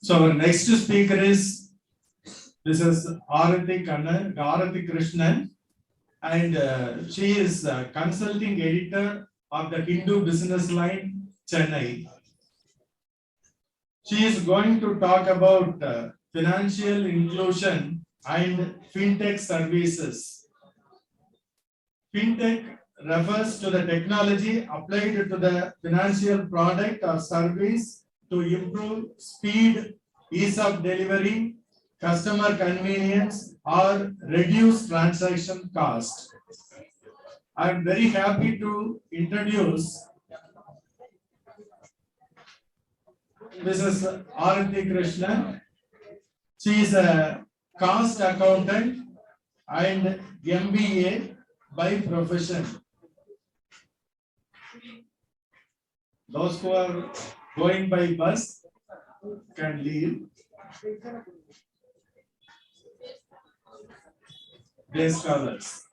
So our next speaker is Arati Krishnan, and she is consulting editor of the Hindu Businessline, Chennai. She is going to talk about financial inclusion and Fintech services. Fintech refers to the technology applied to the financial product or service to improve speed, ease of delivery, customer convenience, or reduce transaction cost. I am very happy to introduce Mrs. Arati Krishnan. She is a cost accountant and MBA by profession. Those who are going by bus can leave. Day scholars.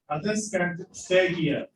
Others can stay here.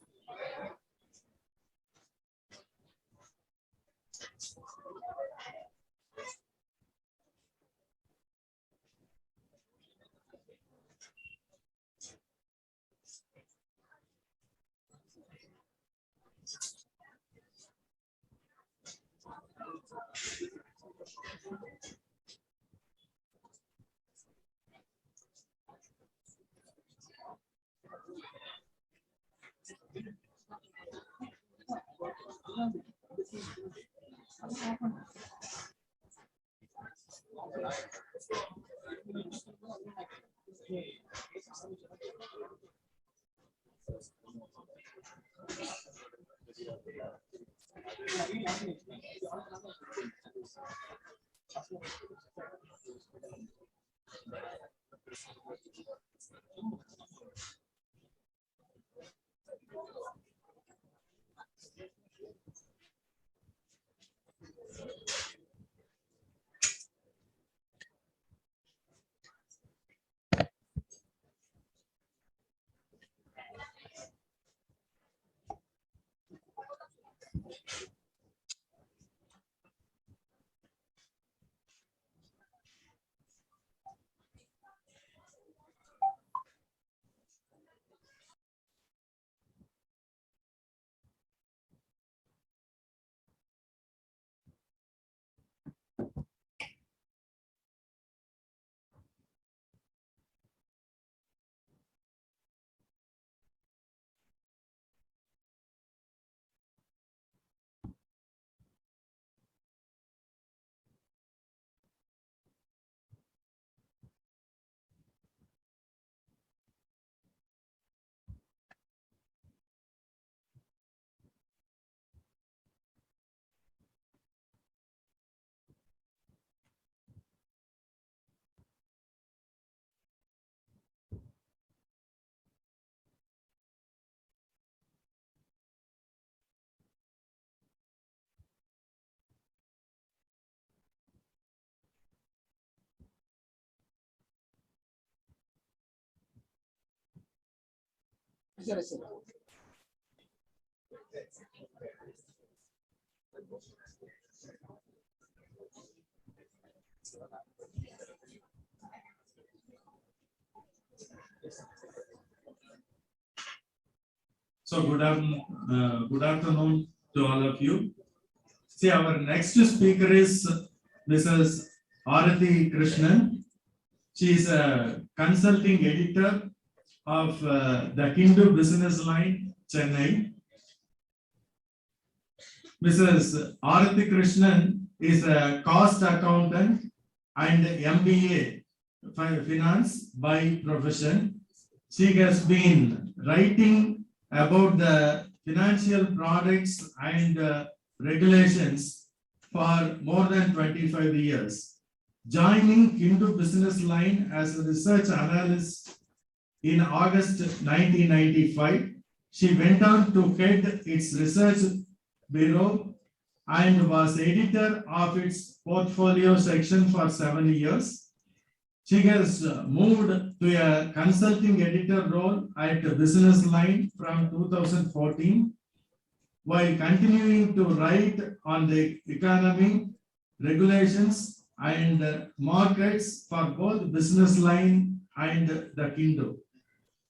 So good afternoon to all of you. See, our next speaker is Mrs. Arati Krishnan. She is a consulting editor of the Hindu Businessline, Chennai. Mrs. Arati Krishnan is a cost accountant and MBA finance by profession. She has been writing about the financial products and regulations for more than 25 years. Joining Hindu Businessline as a research analyst in August 1995, she went on to head its research bureau and was editor of its portfolio section for 7 years. She has moved to a consulting editor role at Businessline from 2014, while continuing to write on the economy, regulations, and markets for both Businessline and the Kindle.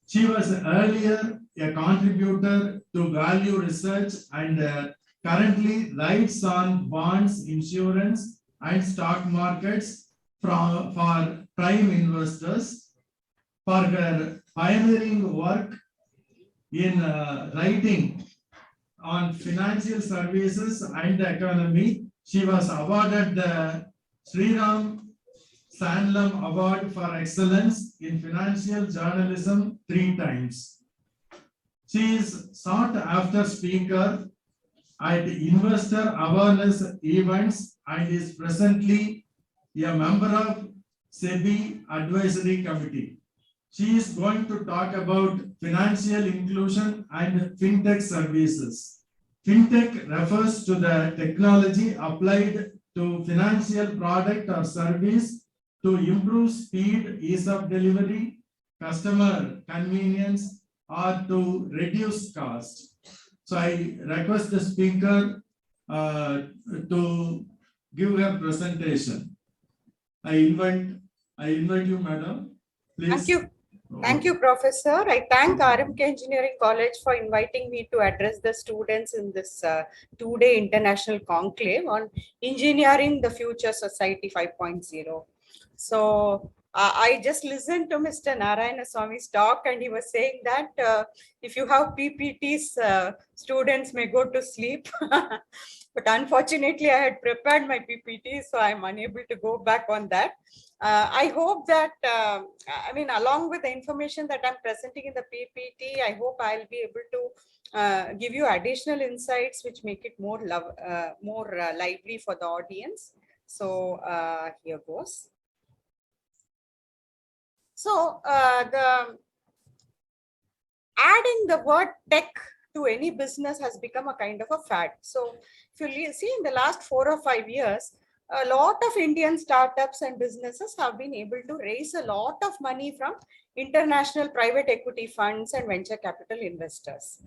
She was earlier a contributor to value research and currently writes on bonds, insurance, and stock markets for prime investors. For her pioneering work in writing on financial services and the economy, she was awarded the Sriram Sanlam Award for Excellence in Financial Journalism 3 times. She is sought after speaker at investor awareness events and is presently a member of SEBI Advisory Committee. She is going to talk about financial inclusion and fintech services. Fintech refers to the technology applied to financial product or service to improve speed, ease of delivery, customer convenience, or to reduce cost. So I request the speaker to give a presentation. I invite you, madam. Please. Thank you. Thank you, Professor. I thank RMK Engineering College for inviting me to address the students in this two-day international conclave on Engineering the Future Society 5.0. So I just listened to Mr. Narayanaswamy's talk, and he was saying that if you have PPTs, students may go to sleep. But unfortunately, I had prepared my PPT, so I'm unable to go back on that. I hope that, along with the information that I'm presenting in the PPT, I hope I'll be able to give you additional insights which make it more lively for the audience. So here goes. So adding the word tech to any business has become a kind of a fad. So if you see in the last 4 or 5 years, a lot of Indian startups and businesses have been able to raise a lot of money from international private equity funds and venture capital investors.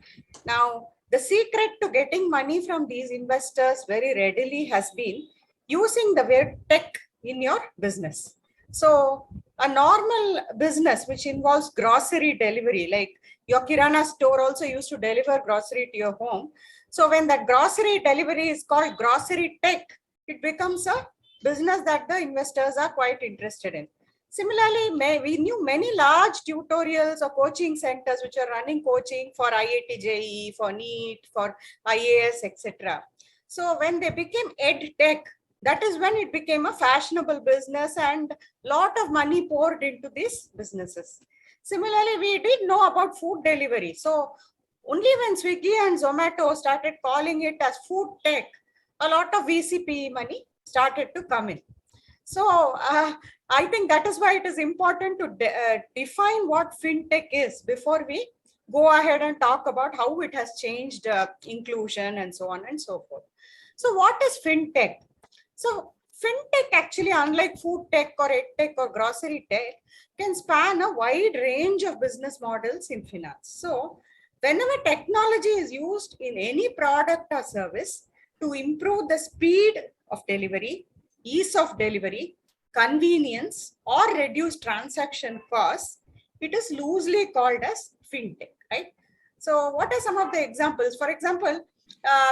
Now, the secret to getting money from these investors very readily has been using the word tech in your business. So a normal business which involves grocery delivery, like your Kirana store also used to deliver grocery to your home. So when that grocery delivery is called grocery tech, it becomes a business that the investors are quite interested in. Similarly, we knew many large tutorials or coaching centers which are running coaching for IIT JEE, for NEET, for IAS, etc. So when they became ed tech, that is when it became a fashionable business and a lot of money poured into these businesses. Similarly, we did know about food delivery. So only when Swiggy and Zomato started calling it as food tech, a lot of VCP money started to come in. So I think that is why it is important to define what fintech is before we go ahead and talk about how it has changed inclusion and so on and so forth. So what is fintech? So fintech actually, unlike food tech or ed tech or grocery tech, can span a wide range of business models in finance. So whenever technology is used in any product or service to improve the speed of delivery, ease of delivery, convenience, or reduce transaction costs, it is loosely called as fintech, right? So what are some of the examples? For example,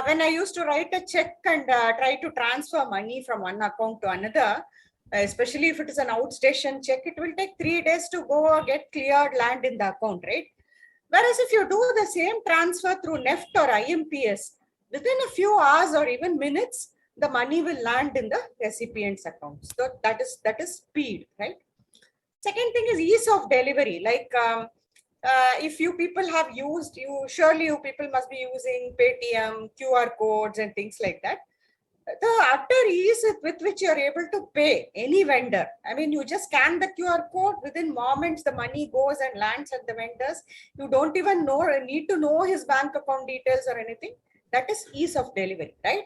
when I used to write a check and try to transfer money from one account to another, especially if it is an outstation check, it will take 3 days to go or get cleared, land in the account, right? Whereas if you do the same transfer through NEFT or IMPS, within a few hours or even minutes, the money will land in the recipient's account. So that is speed, right? Second thing is ease of delivery. Like if you people have used, surely you people must be using Paytm, QR codes and things like that. The utter ease with which you're able to pay any vendor. I mean, you just scan the QR code, within moments, the money goes and lands at the vendors. You don't even need to know his bank account details or anything. That is ease of delivery, right?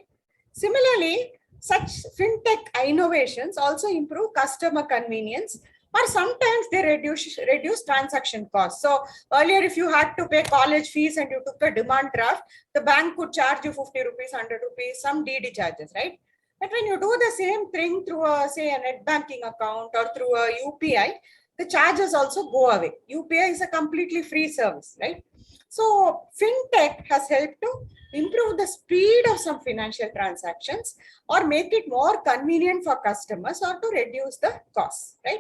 Similarly, such fintech innovations also improve customer convenience, or sometimes they reduce transaction costs. So earlier, if you had to pay college fees and you took a demand draft, the bank could charge you 50 rupees, 100 rupees, some DD charges, right? But when you do the same thing through a, say, a net banking account or through a UPI, the charges also go away. UPI is a completely free service, right? So fintech has helped to improve the speed of some financial transactions or make it more convenient for customers or to reduce the costs, right?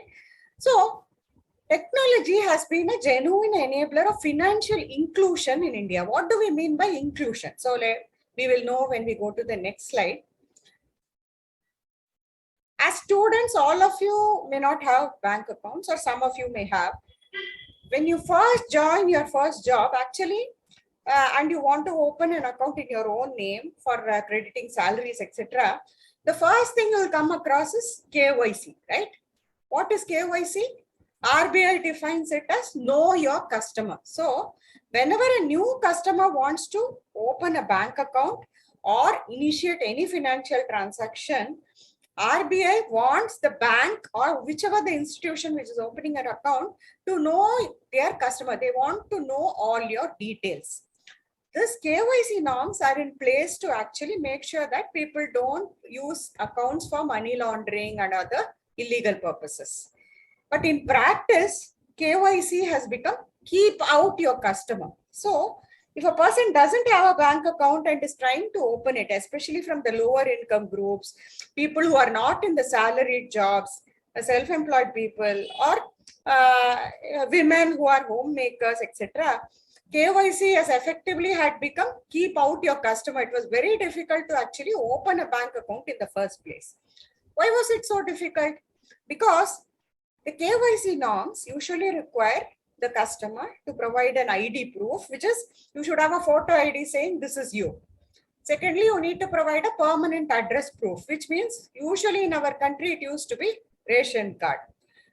So technology has been a genuine enabler of financial inclusion in India. What do we mean by inclusion? So we will know when we go to the next slide. As students, all of you may not have bank accounts, or some of you may have. When you first join your first job, actually, and you want to open an account in your own name for crediting salaries, etc., the first thing you will come across is KYC, right? What is KYC? RBI defines it as know your customer. So whenever a new customer wants to open a bank account or initiate any financial transaction, RBI wants the bank or whichever the institution which is opening an account to know their customer. They want to know all your details. This KYC norms are in place to actually make sure that people don't use accounts for money laundering and other illegal purposes. But in practice, KYC has become keep out your customer. So if a person doesn't have a bank account and is trying to open it, especially from the lower income groups, people who are not in the salaried jobs, self-employed people, or women who are homemakers, etc., KYC has effectively had become keep out your customer. It was very difficult to actually open a bank account in the first place. Why was it so difficult? Because the KYC norms usually require the customer to provide an ID proof, which is you should have a photo ID saying this is you. Secondly, you need to provide a permanent address proof, which means usually in our country it used to be ration card.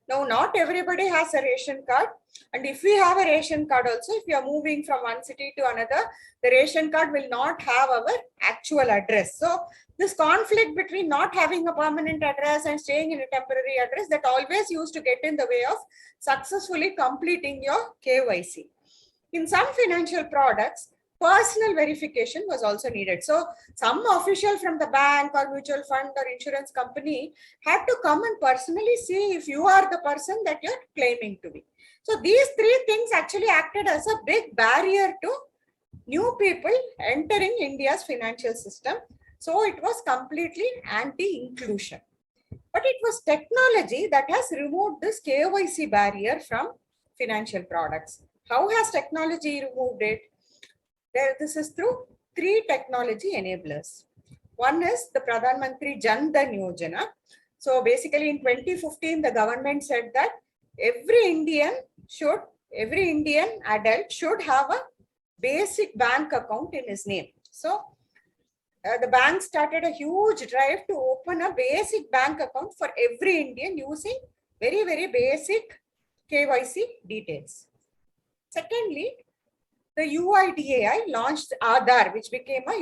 Now, not everybody has a ration card. And if we have a ration card also, if we are moving from one city to another, the ration card will not have our actual address. So this conflict between not having a permanent address and staying in a temporary address, that always used to get in the way of successfully completing your KYC. In some financial products, personal verification was also needed. So some official from the bank or mutual fund or insurance company had to come and personally see if you are the person that you're claiming to be. So these three things actually acted as a big barrier to new people entering India's financial system. So it was completely anti-inclusion. But it was technology that has removed this KYC barrier from financial products. How has technology removed it? This is through three technology enablers. One is the Pradhan Mantri Jan Dhan Yojana. So basically in 2015, the government said that every Indian adult should have a basic bank account in his name. So the bank started a huge drive to open a basic bank account for every Indian using very, very basic KYC details. Secondly, the UIDAI launched Aadhaar, which became a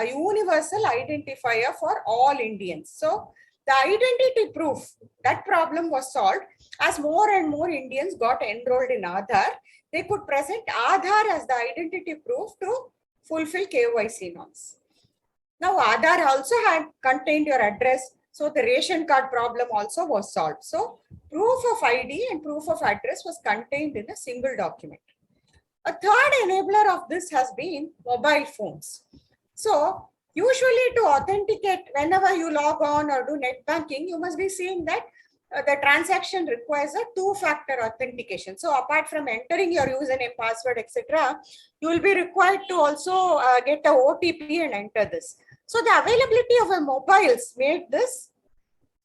universal identifier for all Indians. So the identity proof, that problem was solved as more and more Indians got enrolled in Aadhaar. They could present Aadhaar as the identity proof to fulfill KYC norms. Now Aadhaar also had contained your address, so the ration card problem also was solved. So proof of ID and proof of address was contained in a single document. A third enabler of this has been mobile phones. So usually to authenticate, whenever you log on or do net banking, you must be seeing that the transaction requires a two-factor authentication. So apart from entering your username, password, etc., you will be required to also get a OTP and enter this. So the availability of a mobiles made this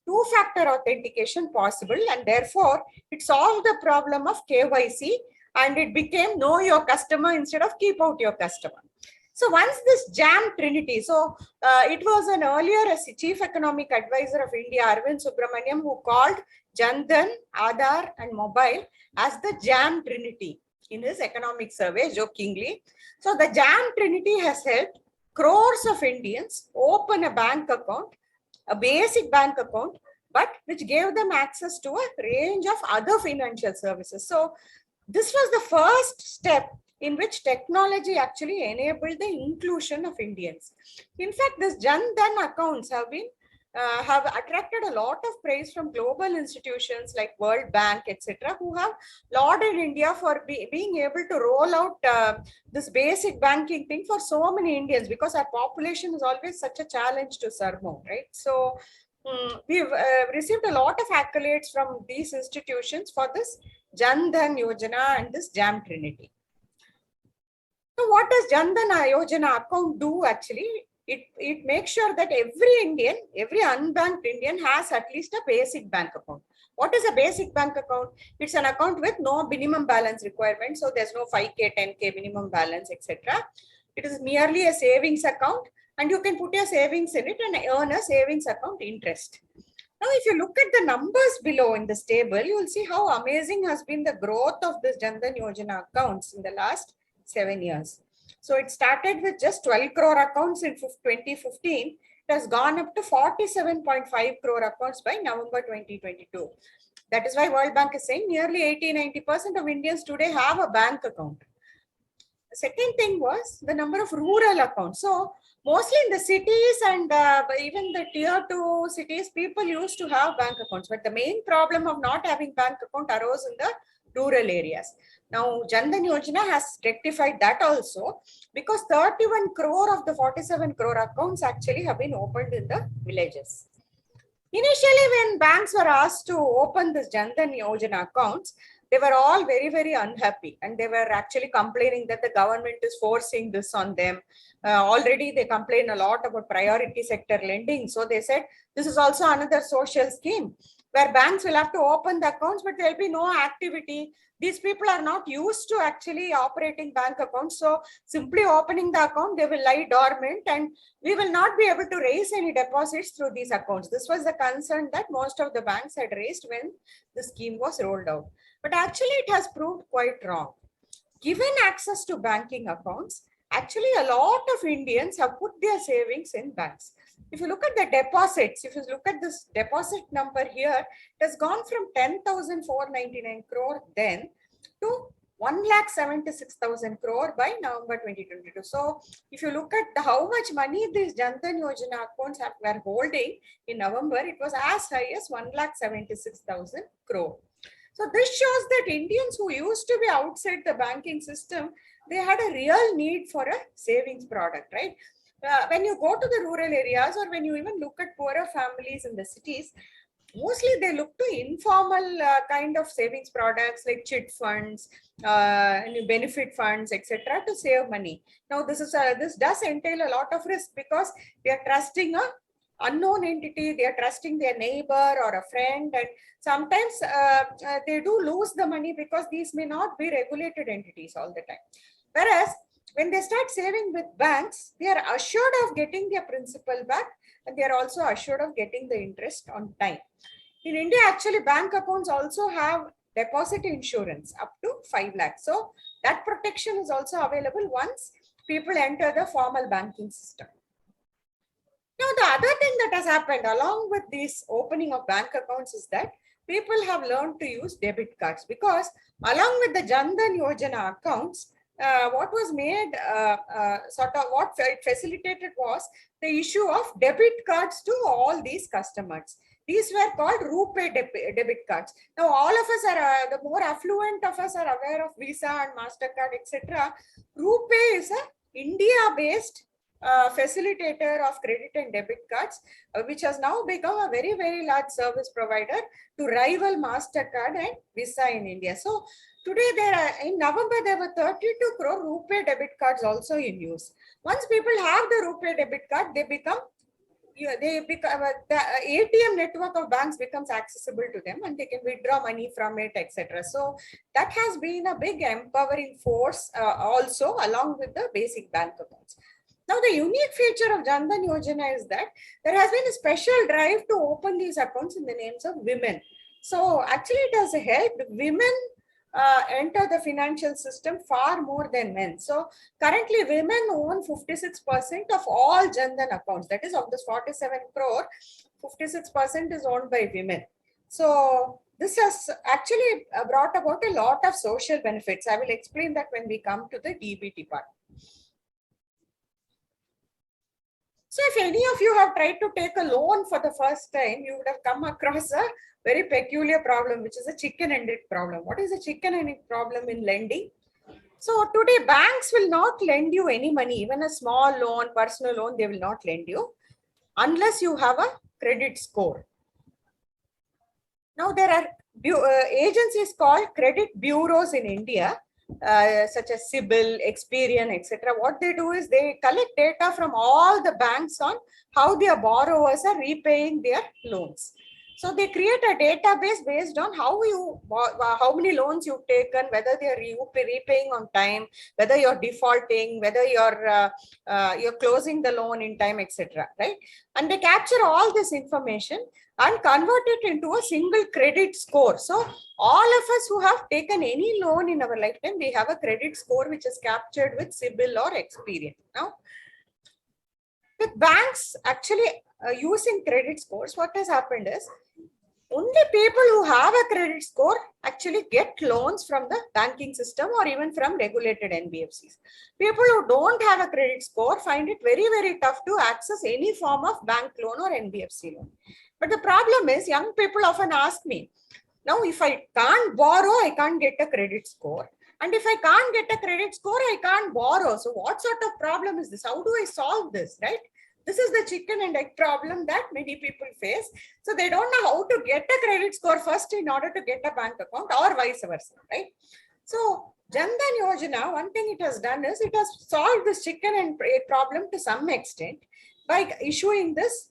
two-factor authentication possible, and therefore it solved the problem of KYC and it became know your customer instead of keep out your customer. So once this jam trinity, so it was an earlier chief economic advisor of India, Arvind Subramaniam, who called Jan Dhan, Aadhaar and mobile as the jam trinity in his economic survey, jokingly. So the jam trinity has helped crores of Indians open a bank account, a basic bank account, but which gave them access to a range of other financial services. So this was the first step in which technology actually enabled the inclusion of Indians. In fact, this Jan Dhan accounts have attracted a lot of praise from global institutions like World Bank, etc., who have lauded India for being able to roll out this basic banking thing for so many Indians, because our population is always such a challenge to surmount, right? So we've received a lot of accolades from these institutions for this Jan Dhan Yojana and this JAM Trinity. So what does Jan Dhan Yojana account do actually? It makes sure that every Indian, every unbanked Indian has at least a basic bank account. What is a basic bank account? It's an account with no minimum balance requirement. So there's no 5K, 10K minimum balance, etc. It is merely a savings account, and you can put your savings in it and earn a savings account interest. Now, if you look at the numbers below in this table, you will see how amazing has been the growth of this Jan Dhan Yojana accounts in the last 7 years. So it started with just 12 crore accounts in 2015. It has gone up to 47.5 crore accounts by November 2022. That is why World Bank is saying nearly 80-90% of Indians today have a bank account. The second thing was the number of rural accounts. So mostly in the cities and even the tier 2 cities, people used to have bank accounts. But the main problem of not having bank account arose in the rural areas. Now, Jan Dhan Yojana has rectified that also, because 31 crore of the 47 crore accounts actually have been opened in the villages. Initially, when banks were asked to open this Jan Dhan Yojana accounts, they were all very, very unhappy, and they were actually complaining that the government is forcing this on them. Already they complain a lot about priority sector lending. So they said, this is also another social scheme where banks will have to open the accounts, but there will be no activity. These people are not used to actually operating bank accounts. So simply opening the account, they will lie dormant, and we will not be able to raise any deposits through these accounts. This was the concern that most of the banks had raised when the scheme was rolled out. But actually it has proved quite wrong. Given access to banking accounts, actually a lot of Indians have put their savings in banks. If you look at the deposits, if you look at this deposit number here, it has gone from 10,499 crore then to 1,76,000 crore by November 2022. So if you look at how much money these Jan Dhan Yojana accounts were holding in November, it was as high as 1,76,000 crore. So this shows that Indians who used to be outside the banking system, they had a real need for a savings product, right? When you go to the rural areas, or when you even look at poorer families in the cities, mostly they look to informal kind of savings products like chit funds, benefit funds, etc., to save money. Now, this does entail a lot of risk, because they are trusting a unknown entity, they are trusting their neighbor or a friend, and sometimes they do lose the money because these may not be regulated entities all the time. Whereas when they start saving with banks, they are assured of getting their principal back, and they are also assured of getting the interest on time. In India, actually, bank accounts also have deposit insurance up to 5 lakhs. So that protection is also available once people enter the formal banking system. Now, the other thing that has happened along with this opening of bank accounts is that people have learned to use debit cards, because along with the Jan Dhan Yojana accounts, what was made, what it facilitated was the issue of debit cards to all these customers. These were called RuPay debit cards. Now, all of us are, the more affluent of us are aware of Visa and MasterCard, etc. RuPay is a India-based facilitator of credit and debit cards, which has now become a very, very large service provider to rival MasterCard and Visa in India. So today, in November, there were 32 crore RuPay debit cards also in use. Once people have the RuPay debit card, the ATM network of banks becomes accessible to them, and they can withdraw money from it, etc. So that has been a big empowering force also, along with the basic bank accounts. Now, the unique feature of Jan Dhan Yojana is that there has been a special drive to open these accounts in the names of women. So actually, it has helped women enter the financial system far more than men. So currently women own 56% of all Jan Dhan accounts. That is, of this 47 crore, 56% is owned by women. So this has actually brought about a lot of social benefits. I will explain that when we come to the DBT part. So if any of you have tried to take a loan for the first time, you would have come across a very peculiar problem, which is a chicken and egg problem. What is a chicken and egg problem in lending? So today banks will not lend you any money, even a small loan, personal loan, they will not lend you unless you have a credit score. Now there are agencies called credit bureaus in India, such as CIBIL, Experian, etc. What they do is they collect data from all the banks on how their borrowers are repaying their loans. So they create a database based on how many loans you've taken, whether they are repaying on time, whether you're defaulting, whether you're closing the loan in time, etc. Right? And they capture all this information and convert it into a single credit score. So all of us who have taken any loan in our lifetime, we have a credit score which is captured with CIBIL or Experian. Now, with banks actually using credit scores, what has happened is only people who have a credit score actually get loans from the banking system or even from regulated NBFCs. People who don't have a credit score find it very, very tough to access any form of bank loan or NBFC loan. But the problem is young people often ask me, now if I can't borrow, I can't get a credit score. And if I can't get a credit score, I can't borrow. So what sort of problem is this? How do I solve this, right? This is the chicken and egg problem that many people face. So they don't know how to get a credit score first in order to get a bank account or vice versa, right? So Jan Dhan Yojana, one thing it has done is it has solved this chicken and egg problem to some extent by issuing this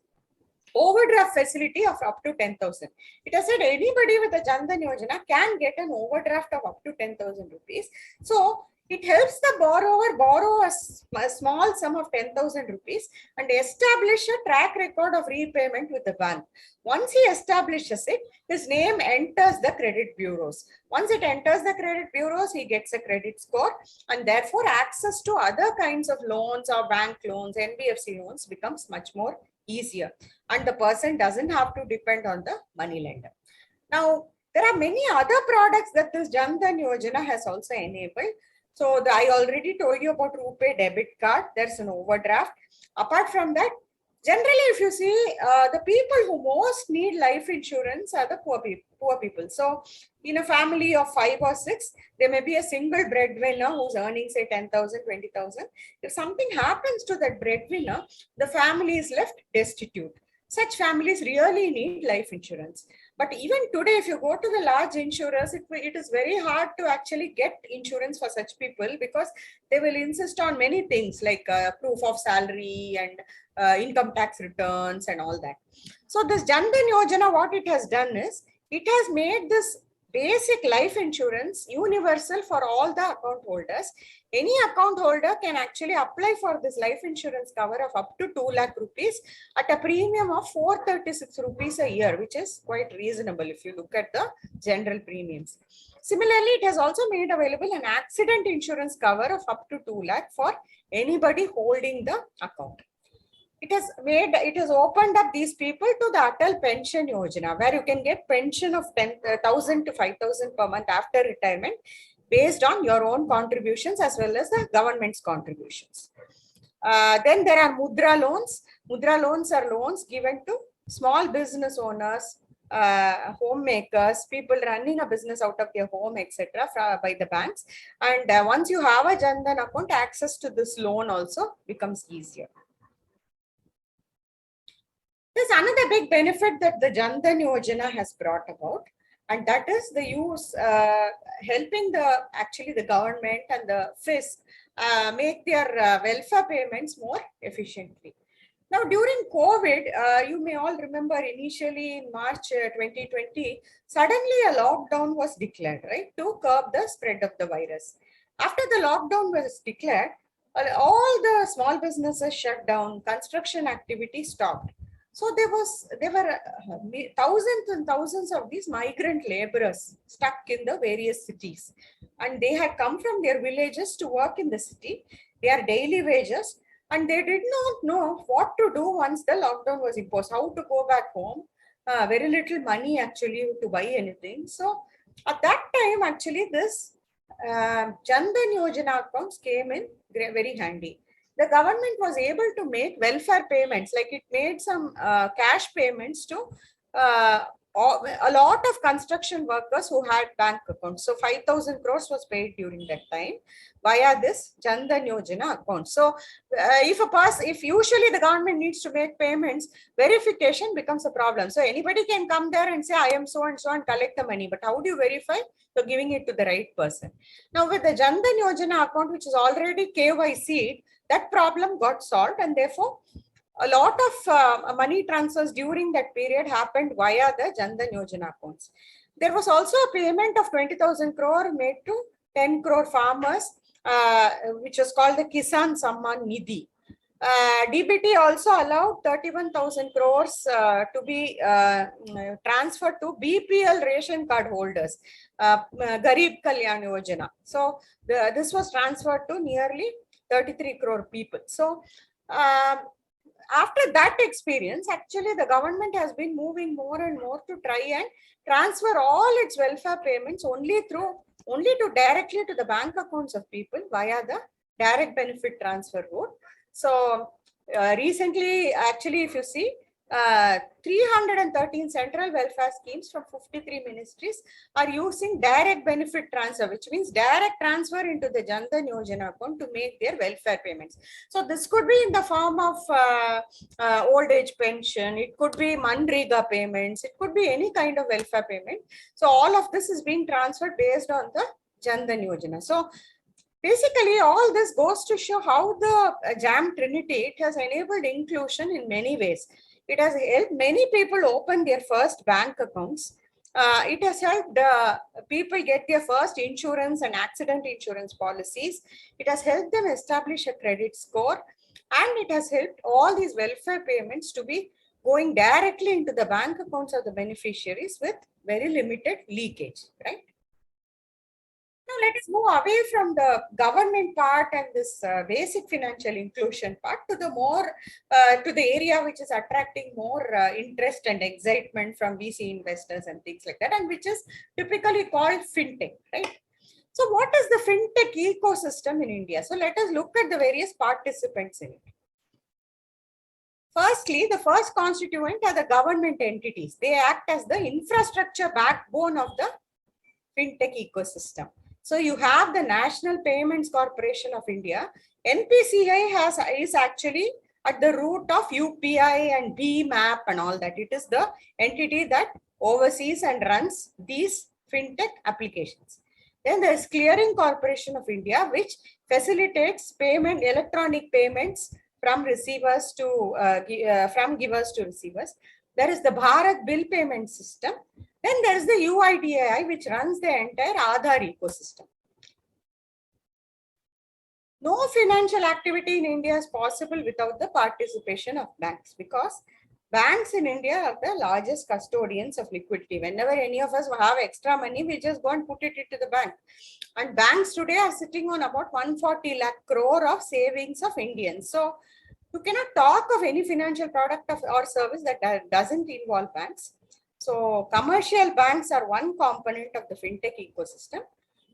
overdraft facility of up to 10,000. It has said anybody with a Jan Dhan Yojana can get an overdraft of up to 10,000 rupees. So it helps the borrower borrow a small sum of 10,000 rupees and establish a track record of repayment with the bank. Once he establishes it, his name enters the credit bureaus. Once it enters the credit bureaus, he gets a credit score, and therefore access to other kinds of loans or bank loans, NBFC loans becomes much more easier. And the person doesn't have to depend on the money lender. Now, there are many other products that this Jan Dhan Yojana has also enabled. So I already told you about RuPay debit card. There's an overdraft. Apart from that, generally, if you see, the people who most need life insurance are the poor people. So in a family of 5 or 6, there may be a single breadwinner who's earning, say, 10,000, 20,000. If something happens to that breadwinner, the family is left destitute. Such families really need life insurance. But even today, if you go to the large insurers, it is very hard to actually get insurance for such people because they will insist on many things like proof of salary and income tax returns and all that. So this Jan Dhan Yojana, what it has done is, it has made this basic life insurance universal for all the account holders. Any account holder can actually apply for this life insurance cover of up to 2 lakh rupees at a premium of 436 rupees a year, which is quite reasonable if you look at the general premiums. Similarly, it has also made available an accident insurance cover of up to 2 lakh for anybody holding the account. It has opened up these people to the Atal Pension Yojana, where you can get pension of 10,000 to 5,000 per month after retirement based on your own contributions as well as the government's contributions. Then there are Mudra loans. Mudra loans are loans given to small business owners, homemakers, people running a business out of their home, etc. by the banks. And once you have a Jan Dhan account, access to this loan also becomes easier. There's another big benefit that the Jan Dhan Yojana has brought about, and that is the use, helping the government and the FISC make their welfare payments more efficiently. Now, during COVID, you may all remember initially in March 2020, suddenly a lockdown was declared, right, to curb the spread of the virus. After the lockdown was declared, all the small businesses shut down, construction activity stopped. So there were thousands and thousands of these migrant laborers stuck in the various cities, and they had come from their villages to work in the city. Their daily wages, and they did not know what to do once the lockdown was imposed, how to go back home. Very little money actually to buy anything. So at that time, actually, this Jan Dhan Yojana accounts came in very handy. The government was able to make welfare payments, like it made some cash payments to a lot of construction workers who had bank accounts. So 5,000 crores was paid during that time via this Jan Dhan Yojana account. So if usually the government needs to make payments, verification becomes a problem. So anybody can come there and say, I am so and so, and collect the money. But how do you verify you're giving it to the right person? Now with the Jan Dhan Yojana account, which is already KYC'd, that problem got solved, and therefore a lot of money transfers during that period happened via the Jan Dhan Yojana accounts. There was also a payment of 20,000 crore made to 10 crore farmers, which was called the Kisan Samman Nidhi. DBT also allowed 31,000 crores to be transferred to BPL ration card holders, Garib Kalyan Yojana. So this was transferred to nearly 33 crore people. So after that experience, actually the government has been moving more and more to try and transfer all its welfare payments only directly to the bank accounts of people via the direct benefit transfer route. So recently, actually, if you see, 313 central welfare schemes from 53 ministries are using direct benefit transfer, which means direct transfer into the Jan Dhan Yojana account to make their welfare payments. So this could be in the form of old age pension, it could be Manrega payments, it could be any kind of welfare payment. So all of this is being transferred based on the Jan Dhan Yojana. So basically, all this goes to show how the JAM Trinity, it has enabled inclusion in many ways. It has helped many people open their first bank accounts. It has helped people get their first insurance and accident insurance policies. It has helped them establish a credit score. And it has helped all these welfare payments to be going directly into the bank accounts of the beneficiaries with very limited leakage, right? Now let us move away from the government part and this basic financial inclusion part to the more to the area which is attracting more interest and excitement from VC investors and things like that, and which is typically called Fintech, right? So what is the Fintech ecosystem in India? So let us look at the various participants in it. Firstly, the first constituent are the government entities. They act as the infrastructure backbone of the Fintech ecosystem. So you have the National Payments Corporation of India. NPCI is actually at the root of UPI and BMAP and all that. It is the entity that oversees and runs these Fintech applications. Then there is Clearing Corporation of India, which facilitates electronic payments from receivers to from givers to receivers. There is the Bharat Bill Payment System. Then there is the UIDAI, which runs the entire Aadhaar ecosystem. No financial activity in India is possible without the participation of banks, because banks in India are the largest custodians of liquidity. Whenever any of us have extra money, we just go and put it into the bank. And banks today are sitting on about 140 lakh crore of savings of Indians. So you cannot talk of any financial product or service that doesn't involve banks. So commercial banks are one component of the Fintech ecosystem.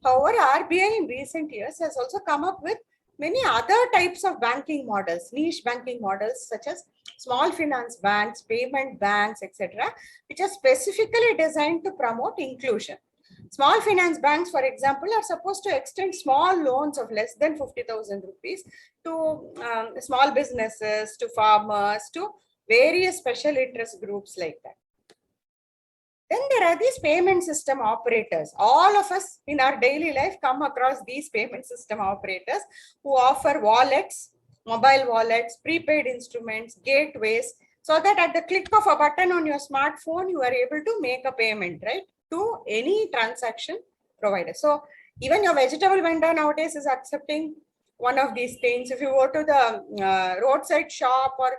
However, RBI in recent years has also come up with many other types of banking models, niche banking models such as small finance banks, payment banks, etc., which are specifically designed to promote inclusion. Small finance banks, for example, are supposed to extend small loans of less than 50,000 rupees to small businesses, to farmers, to various special interest groups like that. Then there are these payment system operators. All of us in our daily life come across these payment system operators who offer wallets, mobile wallets, prepaid instruments, gateways, so that at the click of a button on your smartphone, you are able to make a payment, right, to any transaction provider. So even your vegetable vendor nowadays is accepting one of these things. If you go to the roadside shop or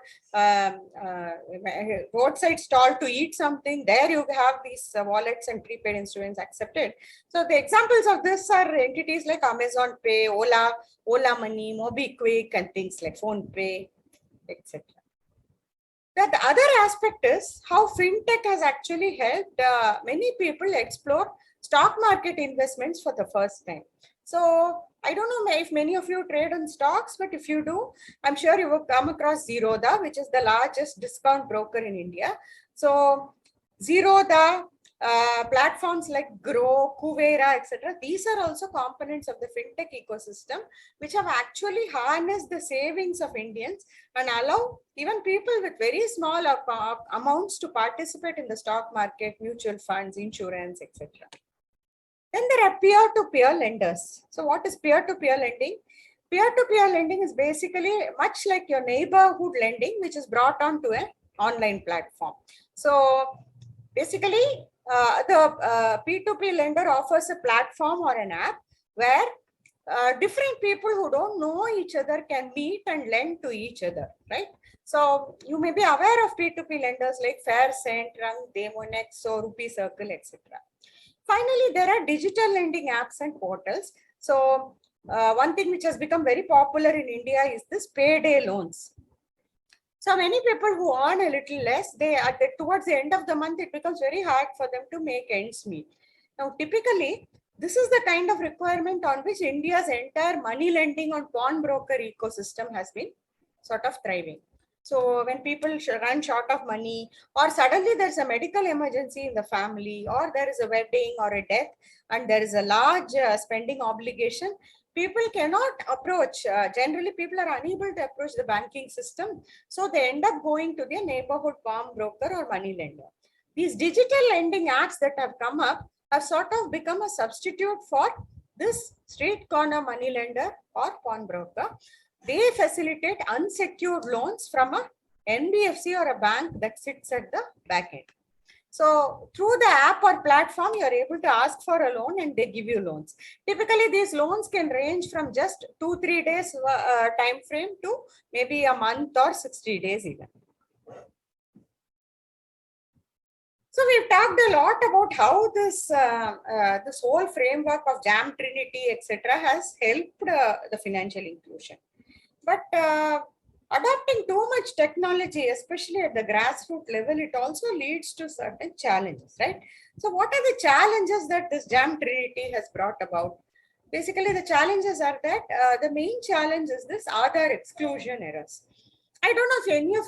roadside stall to eat something, there you have these wallets and prepaid instruments accepted. So the examples of this are entities like Amazon Pay, Ola Money, MobiQuick, and things like Phone Pay, etc. The other aspect is how fintech has actually helped many people explore stock market investments for the first time. So I don't know if many of you trade on stocks, but if you do, I'm sure you will come across Zerodha, which is the largest discount broker in India. So Zerodha, platforms like Grow, Kuvera, etc. These are also components of the fintech ecosystem, which have actually harnessed the savings of Indians and allow even people with very small amounts to participate in the stock market, mutual funds, insurance, etc. Then there are peer-to-peer lenders. So what is peer-to-peer lending? Peer-to-peer lending is basically much like your neighborhood lending, which is brought onto an online platform. So basically, the P2P lender offers a platform or an app where different people who don't know each other can meet and lend to each other, right? So you may be aware of P2P lenders like Faircent, Rang, Demonex, or Rupee Circle, etc. Finally, there are digital lending apps and portals. So one thing which has become very popular in India is this payday loans. So many people who earn a little less, towards the end of the month, it becomes very hard for them to make ends meet. Now, typically, this is the kind of requirement on which India's entire money lending on pawnbroker ecosystem has been sort of thriving. So when people run short of money, or suddenly there's a medical emergency in the family, or there is a wedding or a death, and there is a large spending obligation, people cannot approach, generally people are unable to approach the banking system. So they end up going to their neighborhood pawnbroker or money lender. These digital lending apps that have come up have sort of become a substitute for this street corner money lender or pawnbroker. They facilitate unsecured loans from a NBFC or a bank that sits at the back end. So through the app or platform, you're able to ask for a loan and they give you loans. Typically, these loans can range from just 2-3 days time frame to maybe a month or 60 days even. So we've talked a lot about how this whole framework of Jam Trinity, etc., has helped the financial inclusion. But adopting too much technology, especially at the grassroots level, it also leads to certain challenges, right? So what are the challenges that this Jam Trinity has brought about? Basically, the challenges are that the main challenge is this Aadhaar exclusion errors. I don't know if any of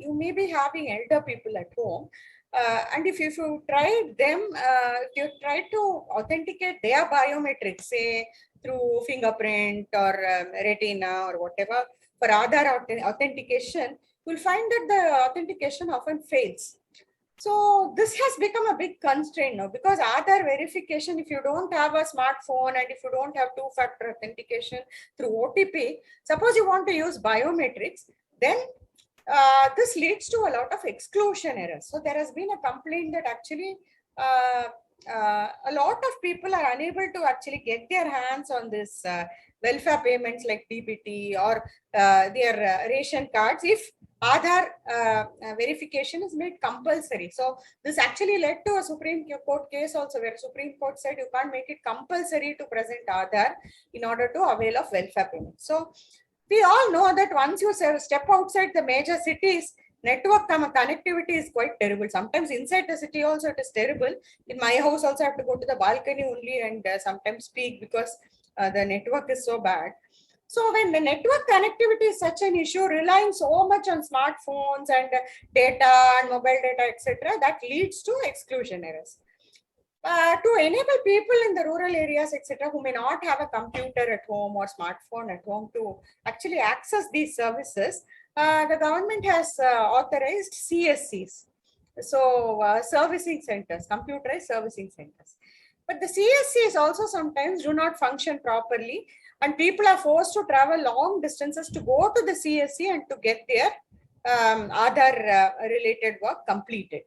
you may be having elder people at home. And if you try them, if you try to authenticate their biometrics, say through fingerprint or retina or whatever, for Aadhaar authentication, you'll find that the authentication often fails. So this has become a big constraint now, because Aadhaar verification, if you don't have a smartphone and if you don't have two-factor authentication through OTP, suppose you want to use biometrics, then this leads to a lot of exclusion errors. So there has been a complaint that actually a lot of people are unable to actually get their hands on this welfare payments like DBT or their ration cards if Aadhaar verification is made compulsory. So this actually led to a Supreme Court case also, where Supreme Court said you can't make it compulsory to present Aadhaar in order to avail of welfare payments. So we all know that once you step outside the major cities, network connectivity is quite terrible. Sometimes inside the city also it is terrible. In my house also I have to go to the balcony only and sometimes speak because the network is so bad. So when the network connectivity is such an issue, relying so much on smartphones and data and mobile data, etc., that leads to exclusion errors. To enable people in the rural areas, etc., who may not have a computer at home or smartphone at home to actually access these services, the government has authorized CSCs. So servicing centers, computerized servicing centers. But the CSCs also sometimes do not function properly, and people are forced to travel long distances to go to the CSC and to get their Aadhaar related work completed.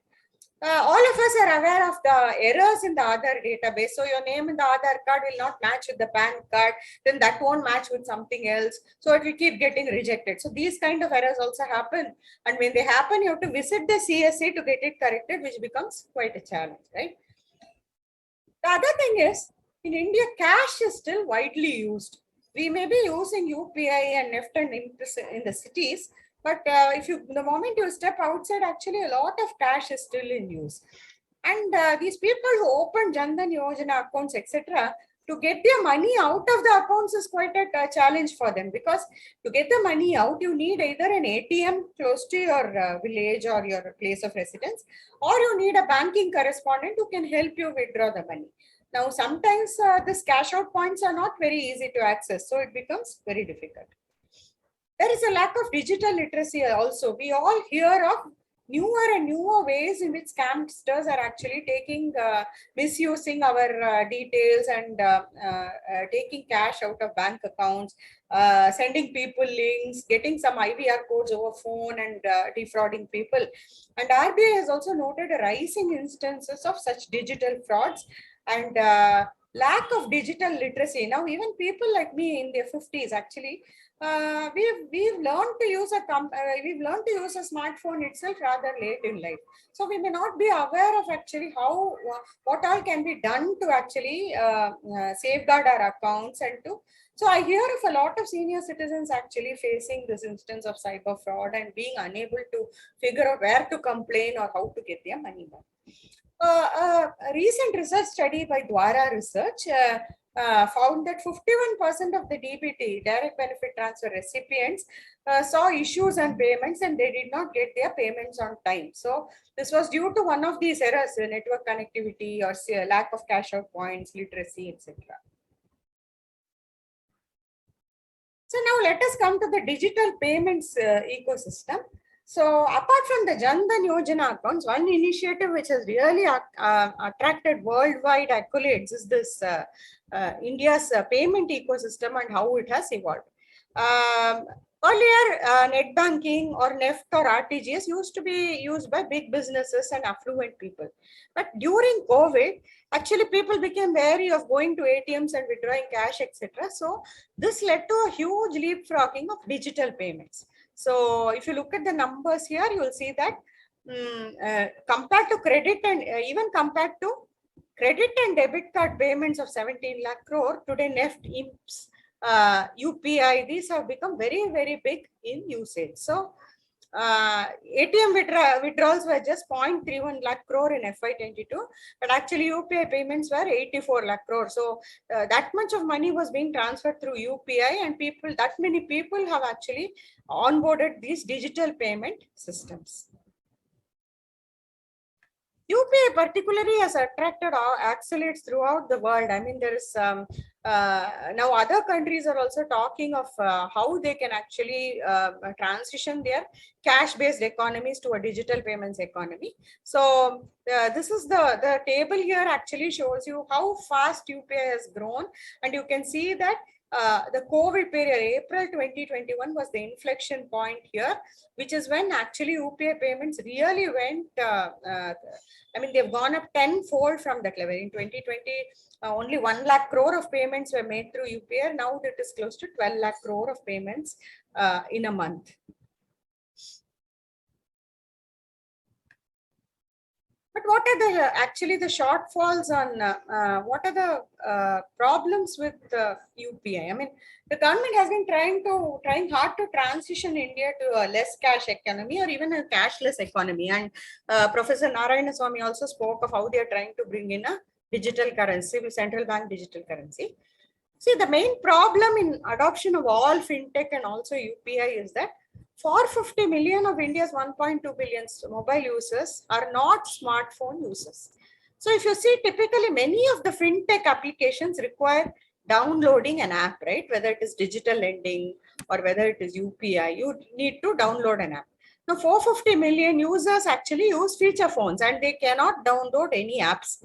all of us are aware of the errors in the Aadhaar database. So your name in the Aadhaar card will not match with the PAN card, then that won't match with something else. So it will keep getting rejected. So these kind of errors also happen. And when they happen, you have to visit the CSA to get it corrected, which becomes quite a challenge, right? The other thing is, in India, cash is still widely used. We may be using UPI and NEFT and in the cities, but if you, the moment you step outside, actually a lot of cash is still in use. And these people who open Jan Dhan Yojana accounts, etc., to get their money out of the accounts is quite a challenge for them, because to get the money out, you need either an ATM close to your village or your place of residence, or you need a banking correspondent who can help you withdraw the money. Now, sometimes this cash out points are not very easy to access, so it becomes very difficult. There is a lack of digital literacy also. We all hear of newer and newer ways in which scamsters are actually misusing our details and taking cash out of bank accounts, sending people links, getting some IVR codes over phone and defrauding people. And RBI has also noted a rising instances of such digital frauds and lack of digital literacy. Now, even people like me in their 50s, actually, we've learned to use a smartphone itself rather late in life. So we may not be aware of actually what all can be done to actually safeguard our accounts and to. So I hear of a lot of senior citizens actually facing this instance of cyber fraud and being unable to figure out where to complain or how to get their money back. A recent research study by Dwara Research found that 51% of the DBT, direct benefit transfer recipients, saw issues and payments, and they did not get their payments on time. So this was due to one of these errors, network connectivity or lack of cash out points, literacy, etc. So now let us come to the digital payments ecosystem. So apart from the Jan Dhan Yojana accounts, one initiative which has really attracted worldwide accolades is this India's payment ecosystem and how it has evolved. Earlier, net banking or NEFT or RTGS used to be used by big businesses and affluent people. But during COVID, actually people became wary of going to ATMs and withdrawing cash, etc. So this led to a huge leapfrogging of digital payments. So if you look at the numbers here, you will see that compared to credit and even compared to credit and debit card payments of 17 lakh crore, today NEFT, IMPS, UPI, these have become very, very big in usage. So ATM withdrawals were just 0.31 lakh crore in FY22, but actually UPI payments were 84 lakh crore. So that much of money was being transferred through UPI, and that many people have actually onboarded these digital payment systems. UPI particularly has attracted accolades throughout the world. I mean, there is now other countries are also talking of how they can actually transition their cash-based economies to a digital payments economy. So this is the table here actually shows you how fast UPI has grown, and you can see that the COVID period, April 2021 was the inflection point here, which is when actually UPI payments really went, I mean, they've gone up tenfold from that level. In 2020, only 1 lakh crore of payments were made through UPI. Now it is close to 12 lakh crore of payments in a month. But what are actually the shortfalls on what are the problems with UPI? I mean, the government has been trying hard to transition India to a less cash economy or even a cashless economy. And Professor Narayanaswamy also spoke of how they are trying to bring in a digital currency, central bank digital currency. See, the main problem in adoption of all fintech and also UPI is that 450 million of India's 1.2 billion mobile users are not smartphone users. So if you see, typically many of the fintech applications require downloading an app, right? Whether it is digital lending or whether it is UPI, you need to download an app. Now 450 million users actually use feature phones and they cannot download any apps.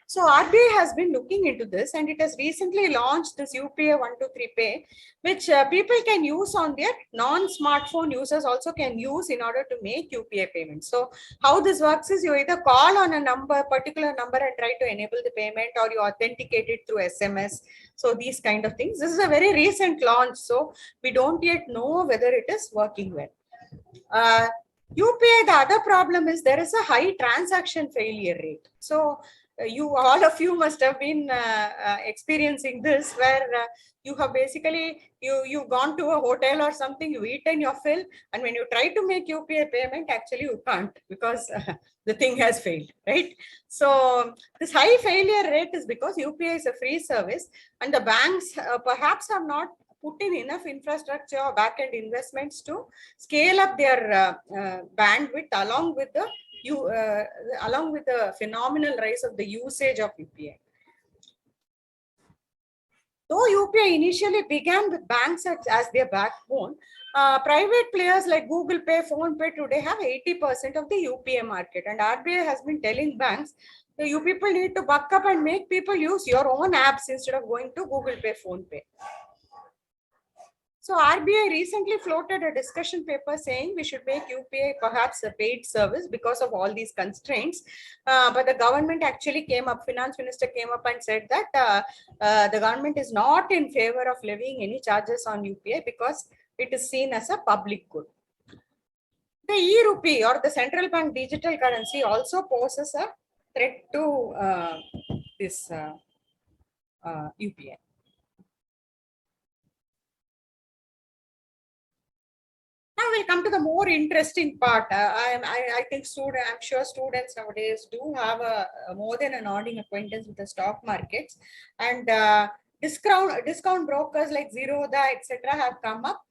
So RBI has been looking into this, and it has recently launched this UPI 123 Pay, which people can use on their non-smartphone users also can use in order to make UPI payments. So how this works is you either call on a particular number and try to enable the payment, or you authenticate it through SMS. So these kind of things. This is a very recent launch, so we don't yet know whether it is working well. UPI, the other problem is there is a high transaction failure rate. So all of you must have been experiencing this, where you have basically, you've gone to a hotel or something, you've eaten your fill, and when you try to make UPI payment, actually you can't, because the thing has failed, right? So this high failure rate is because UPI is a free service, and the banks perhaps have not put in enough infrastructure or back-end investments to scale up their bandwidth along with the phenomenal rise of the usage of UPI. Though UPI initially began with banks as their backbone, private players like Google Pay, Phone Pay today have 80% of the UPI market, and RBI has been telling banks that you people need to buck up and make people use your own apps instead of going to Google Pay, Phone Pay. So RBI recently floated a discussion paper saying we should make UPI perhaps a paid service because of all these constraints. But the government actually came up, finance minister came up and said that the government is not in favor of levying any charges on UPI because it is seen as a public good. The e-rupee, or the central bank digital currency, also poses a threat to this UPI. Now we'll come to the more interesting part. I think I'm sure students nowadays do have more than a nodding acquaintance with the stock markets, and discount brokers like Zerodha, etc., have come up.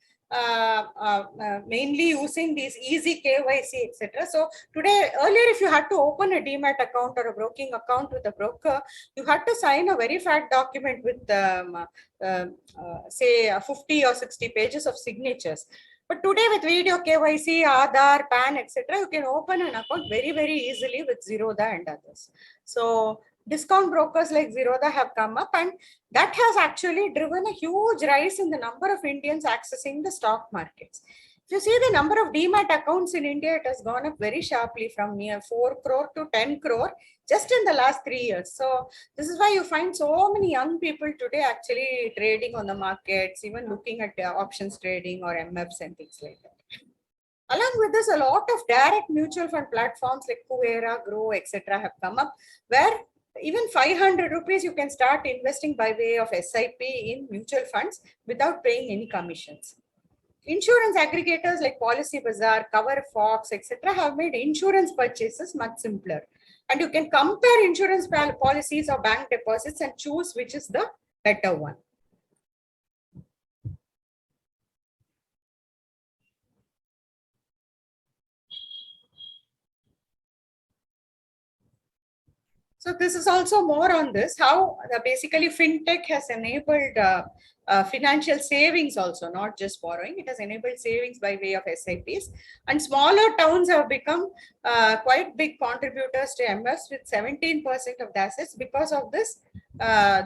Mainly using these easy KYC, etc. So today, earlier, if you had to open a demat account or a broking account with a broker, you had to sign a very fat document with say 50 or 60 pages of signatures. But today with video KYC, Aadhaar, PAN, etc., you can open an account very, very easily with Zerodha and others. So discount brokers like Zerodha have come up, and that has actually driven a huge rise in the number of Indians accessing the stock markets. If you see the number of demat accounts in India, it has gone up very sharply from near 4 crore to 10 crore just in the last 3 years. So this is why you find so many young people today actually trading on the markets, even looking at options trading or MFs and things like that. Along with this, a lot of direct mutual fund platforms like Kuvera, Grow, etc. have come up, where even 500 rupees you can start investing by way of SIP in mutual funds without paying any commissions. Insurance aggregators like Policy Bazaar, Cover Fox, etc. have made insurance purchases much simpler. And you can compare insurance policies or bank deposits and choose which is the better one. So this is also more on this, how basically Fintech has enabled financial savings also, not just borrowing. It has enabled savings by way of SIPs. And smaller towns have become quite big contributors to MFs with 17% of the assets because of this.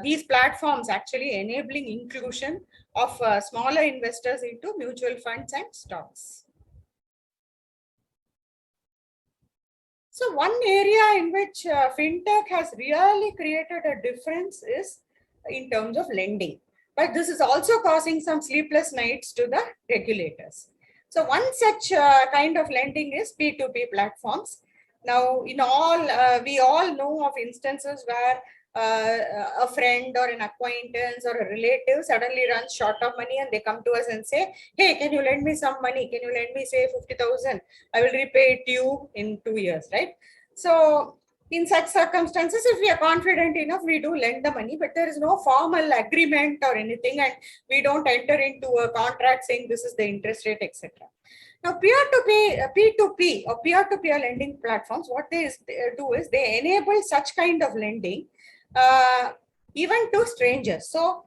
These platforms actually enabling inclusion of smaller investors into mutual funds and stocks. So one area in which Fintech has really created a difference is in terms of lending. But this is also causing some sleepless nights to the regulators. So one such kind of lending is P2P platforms. Now, we all know of instances where a friend or an acquaintance or a relative suddenly runs short of money and they come to us and say, hey, can you lend me some money? Can you lend me say 50,000? I will repay it to you in 2 years, right? So in such circumstances, if we are confident enough, we do lend the money, but there is no formal agreement or anything, and we don't enter into a contract saying this is the interest rate, etc. Now, P2P or peer-to-peer lending platforms, what they do is they enable such kind of lending even to strangers. So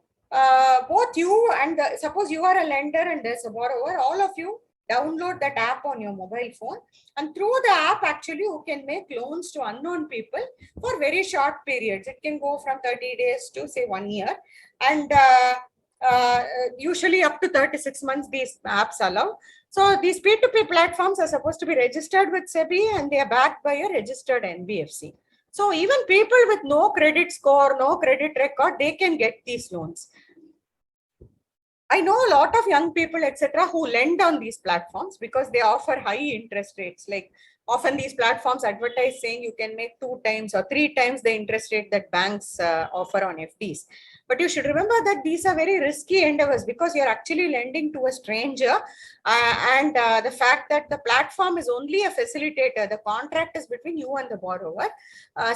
both you and suppose you are a lender and there's a borrower, all of you download that app on your mobile phone, and through the app actually you can make loans to unknown people for very short periods. It can go from 30 days to say 1 year, and usually up to 36 months these apps allow. So these P2P platforms are supposed to be registered with SEBI, and they are backed by a registered NBFC. So even people with no credit score, no credit record, they can get these loans. I know a lot of young people, etc., who lend on these platforms because they offer high interest rates. Like often these platforms advertise saying you can make 2 times or 3 times the interest rate that banks offer on FDs. But you should remember that these are very risky endeavors because you're actually lending to a stranger. And the fact that the platform is only a facilitator, the contract is between you and the borrower.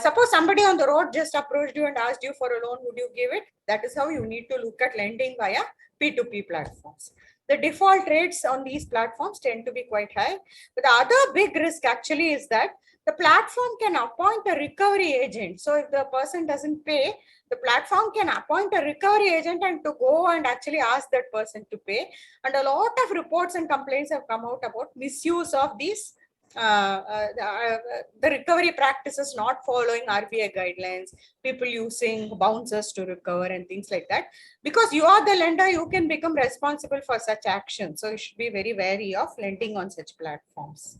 Suppose somebody on the road just approached you and asked you for a loan, would you give it? That is how you need to look at lending via P2P platforms. The default rates on these platforms tend to be quite high. But the other big risk actually is that the platform can appoint a recovery agent. So if the person doesn't pay, the platform can appoint a recovery agent and to go and actually ask that person to pay. And a lot of reports and complaints have come out about misuse of these the recovery practices, not following RBI guidelines, people using bouncers to recover and things like that. Because you are the lender, you can become responsible for such action. So you should be very wary of lending on such platforms.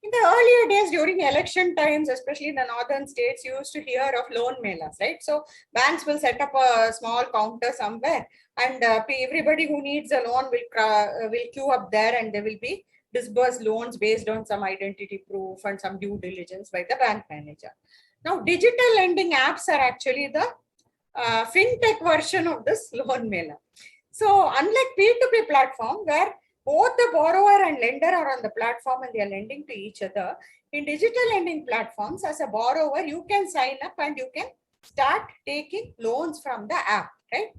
In the earlier days, during election times, especially in the northern states, you used to hear of loan melas, right? So banks will set up a small counter somewhere, and everybody who needs a loan will queue up there, and they will be disbursed loans based on some identity proof and some due diligence by the bank manager. Now, digital lending apps are actually the fintech version of this loan mela. So unlike P2P platform, where both the borrower and lender are on the platform and they are lending to each other, in digital lending platforms, as a borrower, you can sign up and you can start taking loans from the app, right?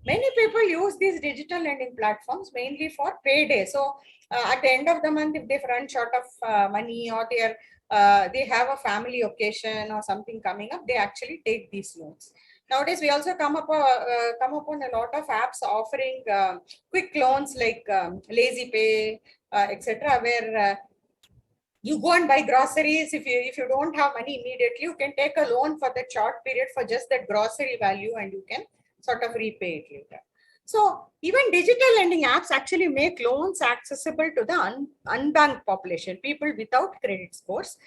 Many people use these digital lending platforms mainly for payday. So at the end of the month, if they run short of money, or they have a family occasion or something coming up, they actually take these loans. Nowadays, we also come upon a lot of apps offering quick loans like Lazy Pay, etc., where you go and buy groceries. If you don't have money immediately, you can take a loan for that short period for just that grocery value, and you can sort of repay it later. So even digital lending apps actually make loans accessible to the unbanked population, people without credit scores.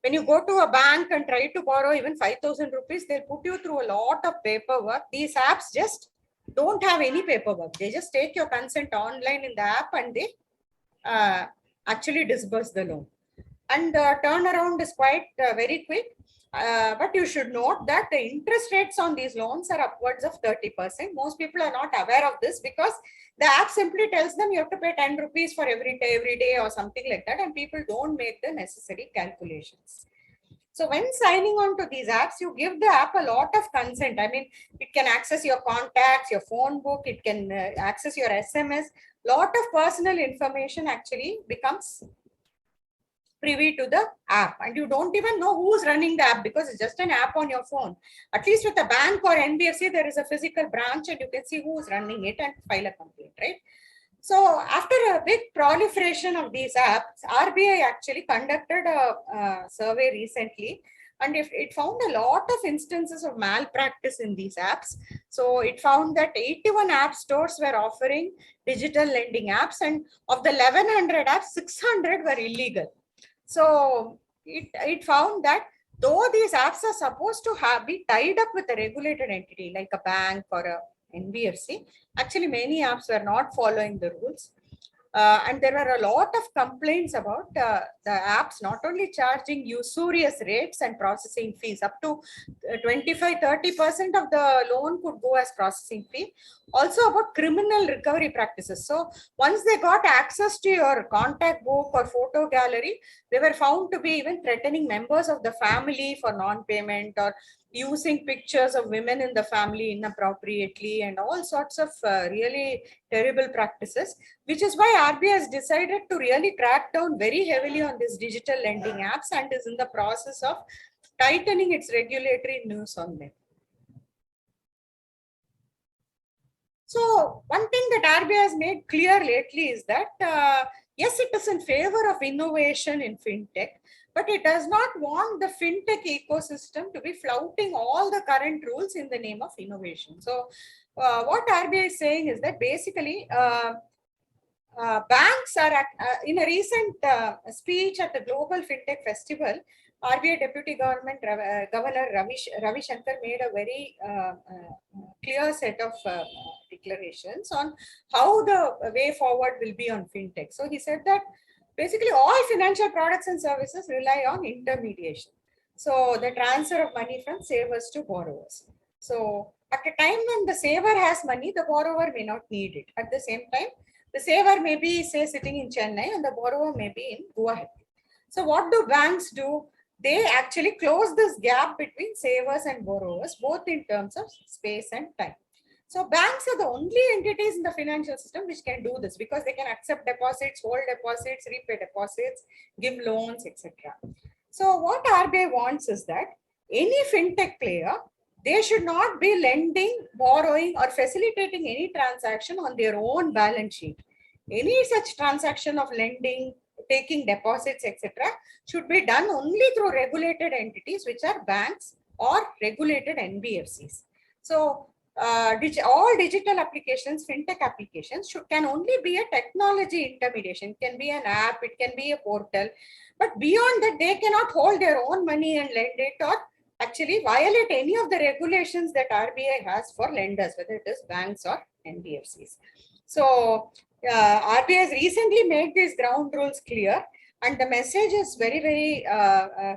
When you go to a bank and try to borrow even 5,000 rupees, they'll put you through a lot of paperwork. These apps just don't have any paperwork. They just take your consent online in the app, and they actually disburse the loan. And the turnaround is quite very quick. But you should note that the interest rates on these loans are upwards of 30%. Most people are not aware of this because the app simply tells them you have to pay 10 rupees for every day or something like that, and people don't make the necessary calculations. So when signing on to these apps, you give the app a lot of consent. I mean, it can access your contacts, your phone book, it can access your SMS. Lot of personal information actually becomes privy to the app, and you don't even know who's running the app because it's just an app on your phone. At least with a bank or NBFC, there is a physical branch and you can see who's running it and file a complaint, right? So after a big proliferation of these apps, RBI actually conducted a survey recently, and it found a lot of instances of malpractice in these apps. So it found that 81 app stores were offering digital lending apps, and of the 1100 apps, 600 were illegal. So it found that though these apps are supposed to be tied up with a regulated entity like a bank or a NBFC, actually many apps were not following the rules. And there were a lot of complaints about the apps not only charging usurious rates and processing fees, up to 25-30% of the loan could go as processing fee. Also about criminal recovery practices. So once they got access to your contact book or photo gallery, they were found to be even threatening members of the family for non-payment, or using pictures of women in the family inappropriately, and all sorts of really terrible practices, which is why RBI has decided to really crack down very heavily on these digital lending apps and is in the process of tightening its regulatory news on them. So one thing that RBI has made clear lately is that, yes, it is in favor of innovation in fintech, but it does not want the fintech ecosystem to be flouting all the current rules in the name of innovation. So what RBI is saying is that basically banks are, in a recent speech at the Global Fintech Festival, RBI Deputy Governor Ravi Shankar made a very clear set of declarations on how the way forward will be on fintech. So he said that basically all financial products and services rely on intermediation. So the transfer of money from savers to borrowers. So at a time when the saver has money, the borrower may not need it. At the same time, the saver may be, say, sitting in Chennai and the borrower may be in Guwahati. So what do banks do? They actually close this gap between savers and borrowers, both in terms of space and time. So banks are the only entities in the financial system which can do this because they can accept deposits, hold deposits, repay deposits, give loans, etc. So what RBI wants is that any fintech player, they should not be lending, borrowing, or facilitating any transaction on their own balance sheet. Any such transaction of lending, taking deposits, etc., should be done only through regulated entities, which are banks or regulated NBFCs. So all digital applications, fintech applications can only be a technology intermediation. It can be an app, it can be a portal, but beyond that, they cannot hold their own money and lend it or actually violate any of the regulations that RBI has for lenders, whether it is banks or NBFCs. So RBI has recently made these ground rules clear, and the message is very, very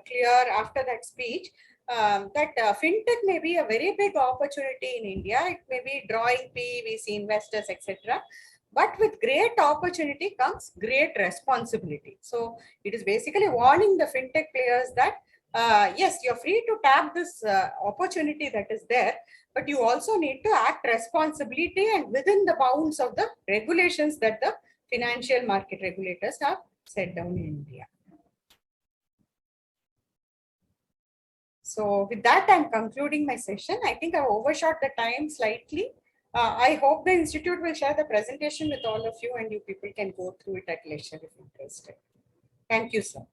clear after that speech. That fintech may be a very big opportunity in India. It may be drawing PVC investors, etc. But with great opportunity comes great responsibility. So it is basically warning the fintech players that yes, you're free to tap this opportunity that is there, but you also need to act responsibility and within the bounds of the regulations that the financial market regulators have set down in India. So with that, I'm concluding my session. I think I've overshot the time slightly. I hope the institute will share the presentation with all of you and you people can go through it at leisure if interested. Thank you, sir.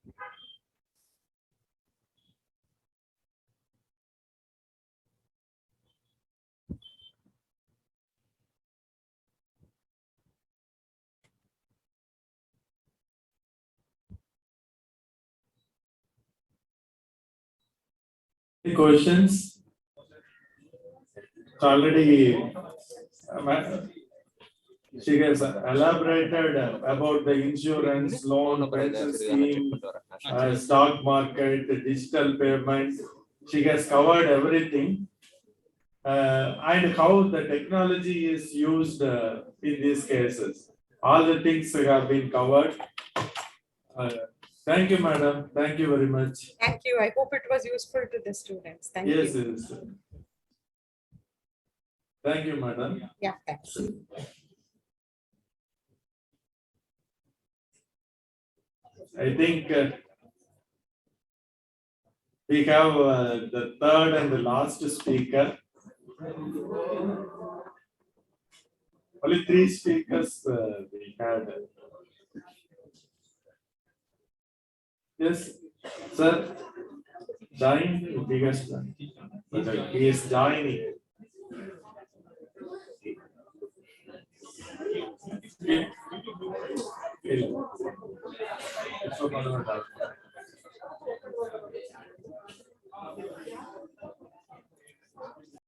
Questions? Already, she has elaborated about the insurance, loan, pension scheme, stock market, digital payment. She has covered everything. And how the technology is used in these cases. All the things have been covered. Thank you, madam. Thank you very much. Thank you. I hope it was useful to the students. Thank you. Yes. Thank you, madam. Yeah, thanks. I think we have the third and the last speaker. Only 3 speakers we had. Yes, sir. Join biggest one. He is joining.